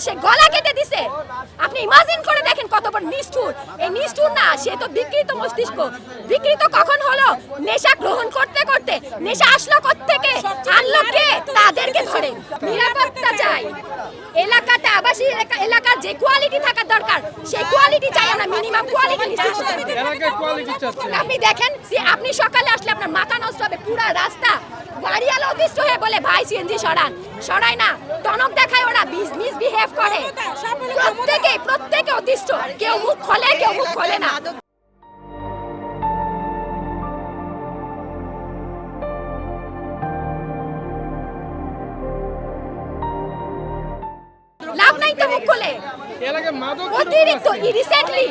সে গলা কেটে দিছে। আপনি ইমাজিন করে দেখেন কত বড় নিষ্ঠুর। এই নিষ্ঠুর না, সে তো বিকৃত মস্তিষ্ক। বিকৃত কখন হলো? নেশা গ্রহণ করতে করতে। নেশা আসলো কোত্থেকে? আনলো কে? তাদেরকে ধরে। নিরাপত্তা চাই এলাকাতে, আবাসিক এলাকার যে কোয়ালিটি থাকার দরকার সেই কোয়ালিটি চাই আমরা, মিনিমাম কোয়ালিটি নিশ্চিত করতে হবে। আপনি দেখেন যে আপনি সকালে আসলে আপনার মাথা নষ্ট হবে, পুরো রাস্তা গাড়িওয়ালা অতিষ্ঠ হয়ে বলে ভাই সিএনজি সরান, সরায় না, টনক দেখায়, ওরা মিসবিহেভ করে, প্রত্যেকে অতিষ্ঠ, কেউ মুখ খোলে কেউ মুখ খোলে না। লাভ নাই তো মুখ খোলে। অতিরিক্ত রিসেন্টলি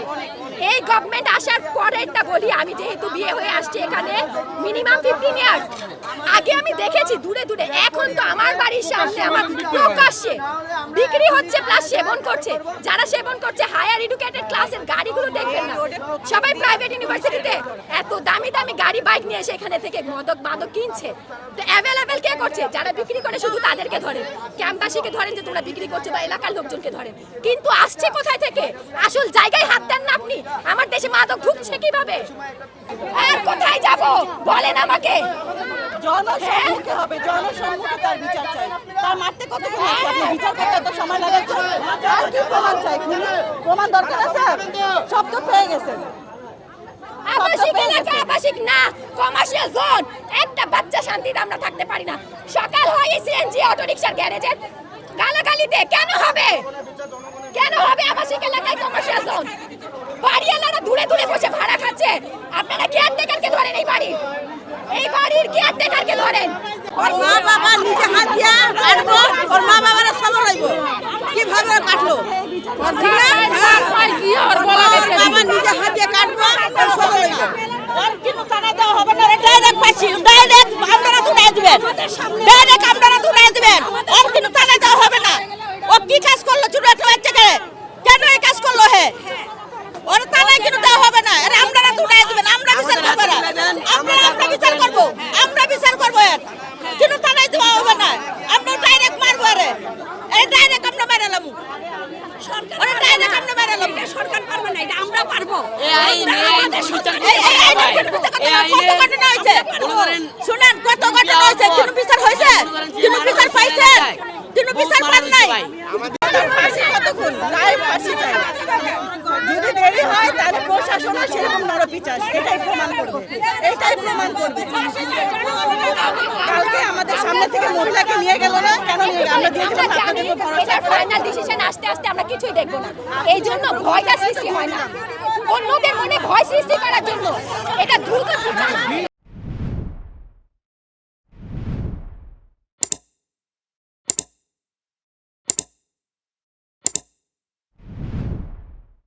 এই গভর্নমেন্ট আসার পরেরটা বলি, আমি যেহেতু বিয়ে হয়ে আসছি এখানে মিনিমাম 15 ইয়ার্স আগে আমি দেখেছি দূরে দূরে, এখন তো আমার বাড়ির সামনে আমার প্রকাশ্যে বিক্রি হচ্ছে প্লাস সেবন করছে। যারা সেবন করছে হায়ার এডুকেটেড ক্লাসের গাড়িগুলো দেখবেন না, সবাই প্রাইভেট ইউনিভার্সিটিতে এত দামি দামি গাড়ি বাইক নিয়ে এসে এখানে থেকে মাদক কিনছে। তো অ্যাভেলেবেল কে করছে? যারা বিক্রি করে শুধু তাদেরকে ধরেন, ক্যাম্পাসীকে ধরেন যে তোমরা বিক্রি করছো, বা এলাকার লোকজনকে ধরেন, কিন্তু আসছে কোথায় থেকে? আসল জায়গায় হাত দেন না আপনি। আমার দেশে মাদক ঢুকছে কিভাবে? আর কোথায় যাব বলেন আমাকে? জনসম্মুখে হবে, জনসম্মুখে তার বিচার চাই। তার মারতে কতক্ষণ আছে? আপনি বিচার করতে এত সময় লাগাচ্ছেন। আর কি প্রমাণ চাই? প্রমাণ দরকার আছে? সব তো পেয়ে গেছেন। আবাসিক এলাকা, আবাসিক না, কমার্শিয়াল জোন, একটা বাচ্চা শান্তিতে আমরা থাকতে পারি না। সকাল হয় সিএনজি অটো রিকশার গ্যারেজে গালাগালিতে কেন হবে? কেন হবে আবাসিক এলাকায় কমার্শিয়াল জোন? বাড়িওয়ালারা দূরে দূরে বসে ভাড়া খাচ্ছে, আপনারা কেয়ারটেকারকে ধরেন, এই বাড়ির কেয়ারটেকারকে ধরেন। ওর মা বাবা নিজে হাত দিয়া কাটবো, ওর মা বাবারা সবর হইব, কিভাবে কাটলো? ওর বাবা নিজে হাত দিয়ে কাটবো, ওর সবর হইব। ওর কিন্তু টাকা দেওয়া হবে না, ডাইরেক্ট পাচ্ছি, ডাইরেক্ট আপনারা তুলে দিবেন, ডাইরেক্ট আপনারা তুলে দিবেন। ওর কিন্তু টাকা দেওয়া হবে না। ও কি কাজ করলো? ছোট একটা বাচ্চাকে কেন এই কাজ করলো? হে, ওর টাকা কিন্তু দেওয়া হবে না। এর আপনারা তুলে দিবেন, আমরা বিচার করবো না, আমরা বিচার করবো, আমরা বিচার করবো। এর কিন্তু টাকা দেওয়া হবে না, আমরা ডাইরেক্ট মারবো। আরে এই ডাইরেক্ট আমরা মেরালাম, ওরা ডাইরেক্ট আমরা মেরালাম। সরকার পারবে না, এটা আমরা পারবো। শুনেন কত ঘটনা হয়েছে, কিন্তু বিচার হয়েছে, কিন্তু বিচার পাইছে, কিন্তু বিচার পান নাই। যদি দেরি হয় তাহলে প্রশাসন সেরকম নরম বিচার, এটাই প্রমাণ করবে, এটাই প্রমাণ করবে। কালকে আমাদের সামনে থেকে মহিলাকে নিয়ে গেল না, কেন নিয়ে গেল? আমরা ফাইনাল ডিসিশন আসতে আসতে আমরা কিছুই দেখবো না। এই জন্য ভয়টা সৃষ্টি হয় না, অন্যদের মনে ভয় সৃষ্টি করার জন্য। এটা দ্রুত